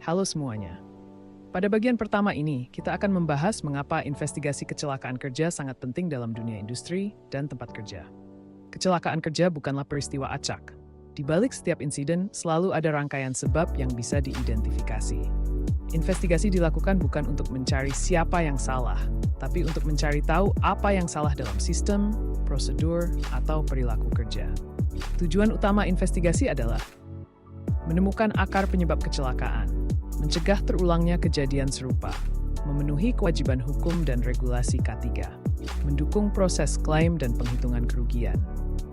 Halo semuanya. Pada bagian pertama ini, kita akan membahas mengapa investigasi kecelakaan kerja sangat penting dalam dunia industri dan tempat kerja. Kecelakaan kerja bukanlah peristiwa acak. Di balik setiap insiden, selalu ada rangkaian sebab yang bisa diidentifikasi. Investigasi dilakukan bukan untuk mencari siapa yang salah, tapi untuk mencari tahu apa yang salah dalam sistem, prosedur, atau perilaku kerja. Tujuan utama investigasi adalah menemukan akar penyebab kecelakaan, mencegah terulangnya kejadian serupa, memenuhi kewajiban hukum dan regulasi K3, mendukung proses klaim dan penghitungan kerugian,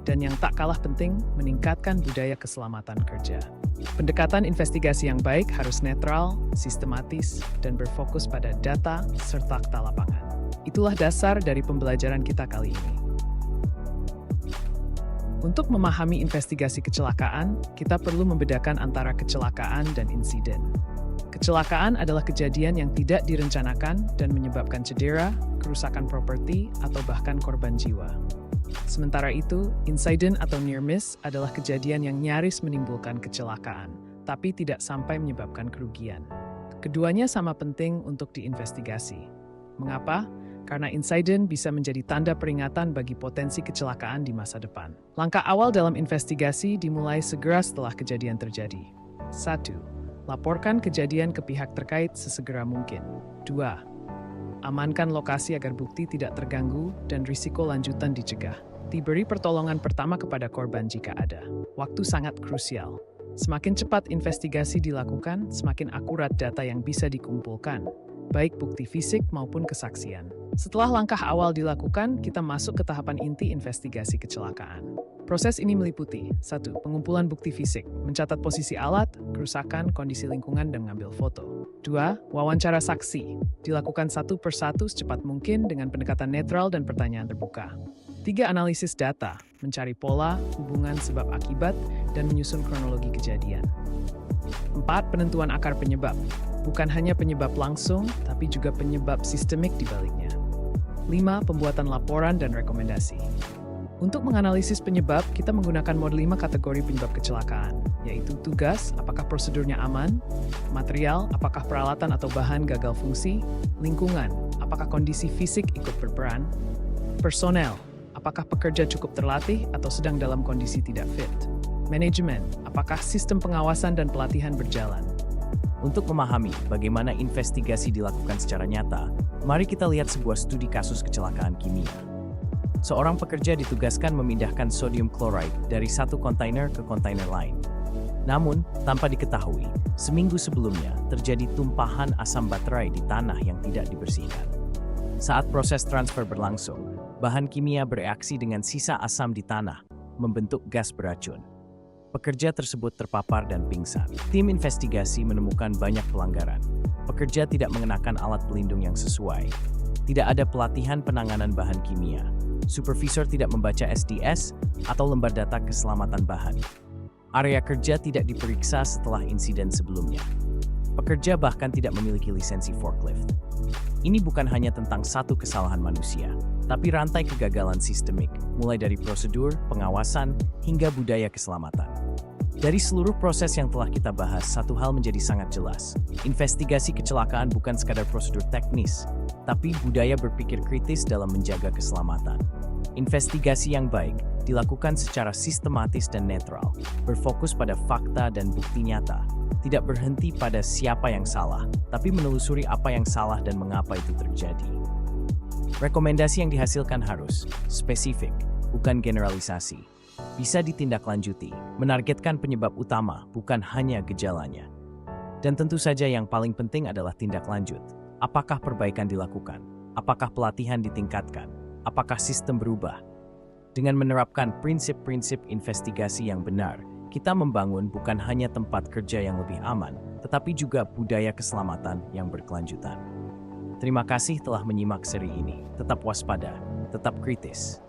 dan yang tak kalah penting, meningkatkan budaya keselamatan kerja. Pendekatan investigasi yang baik harus netral, sistematis, dan berfokus pada data serta fakta lapangan. Itulah dasar dari pembelajaran kita kali ini. Untuk memahami investigasi kecelakaan, kita perlu membedakan antara kecelakaan dan insiden. Kecelakaan adalah kejadian yang tidak direncanakan dan menyebabkan cedera, kerusakan properti, atau bahkan korban jiwa. Sementara itu, insiden atau near miss adalah kejadian yang nyaris menimbulkan kecelakaan, tapi tidak sampai menyebabkan kerugian. Keduanya sama penting untuk diinvestigasi. Mengapa? Karena insiden bisa menjadi tanda peringatan bagi potensi kecelakaan di masa depan. Langkah awal dalam investigasi dimulai segera setelah kejadian terjadi. 1. Laporkan kejadian ke pihak terkait sesegera mungkin. 2. Amankan lokasi agar bukti tidak terganggu dan risiko lanjutan dicegah. Diberi pertolongan pertama kepada korban jika ada. Waktu sangat krusial. Semakin cepat investigasi dilakukan, semakin akurat data yang bisa dikumpulkan, baik bukti fisik maupun kesaksian. Setelah langkah awal dilakukan, kita masuk ke tahapan inti investigasi kecelakaan. Proses ini meliputi 1. Pengumpulan bukti fisik, mencatat posisi alat, kerusakan, kondisi lingkungan, dan mengambil foto. 2. Wawancara saksi, dilakukan satu persatu secepat mungkin dengan pendekatan netral dan pertanyaan terbuka. 3. Analisis data, mencari pola, hubungan sebab akibat, dan menyusun kronologi kejadian. 4. Penentuan akar penyebab, bukan hanya penyebab langsung, tapi juga penyebab sistemik di baliknya. 5. Pembuatan laporan dan rekomendasi. Untuk menganalisis penyebab, kita menggunakan model 5 kategori penyebab kecelakaan, yaitu tugas, apakah prosedurnya aman, material, apakah peralatan atau bahan gagal fungsi, lingkungan, apakah kondisi fisik ikut berperan, personel, apakah pekerja cukup terlatih atau sedang dalam kondisi tidak fit, manajemen, apakah sistem pengawasan dan pelatihan berjalan. Untuk memahami bagaimana investigasi dilakukan secara nyata, mari kita lihat sebuah studi kasus kecelakaan kimia. Seorang pekerja ditugaskan memindahkan sodium chloride dari satu kontainer ke kontainer lain. Namun, tanpa diketahui, seminggu sebelumnya terjadi tumpahan asam baterai di tanah yang tidak dibersihkan. Saat proses transfer berlangsung, bahan kimia bereaksi dengan sisa asam di tanah, membentuk gas beracun. Pekerja tersebut terpapar dan pingsan. Tim investigasi menemukan banyak pelanggaran. Pekerja tidak mengenakan alat pelindung yang sesuai. Tidak ada pelatihan penanganan bahan kimia. Supervisor tidak membaca SDS atau lembar data keselamatan bahan. Area kerja tidak diperiksa setelah insiden sebelumnya. Pekerja bahkan tidak memiliki lisensi forklift. Ini bukan hanya tentang satu kesalahan manusia, tapi rantai kegagalan sistemik, mulai dari prosedur, pengawasan, hingga budaya keselamatan. Dari seluruh proses yang telah kita bahas, satu hal menjadi sangat jelas. Investigasi kecelakaan bukan sekadar prosedur teknis, tapi budaya berpikir kritis dalam menjaga keselamatan. Investigasi yang baik dilakukan secara sistematis dan netral, berfokus pada fakta dan bukti nyata, tidak berhenti pada siapa yang salah, tapi menelusuri apa yang salah dan mengapa itu terjadi. Rekomendasi yang dihasilkan harus spesifik, bukan generalisasi. Bisa ditindaklanjuti, menargetkan penyebab utama, bukan hanya gejalanya. Dan tentu saja yang paling penting adalah tindak lanjut. Apakah perbaikan dilakukan? Apakah pelatihan ditingkatkan? Apakah sistem berubah? Dengan menerapkan prinsip-prinsip investigasi yang benar, kita membangun bukan hanya tempat kerja yang lebih aman, tetapi juga budaya keselamatan yang berkelanjutan. Terima kasih telah menyimak seri ini. Tetap waspada, tetap kritis.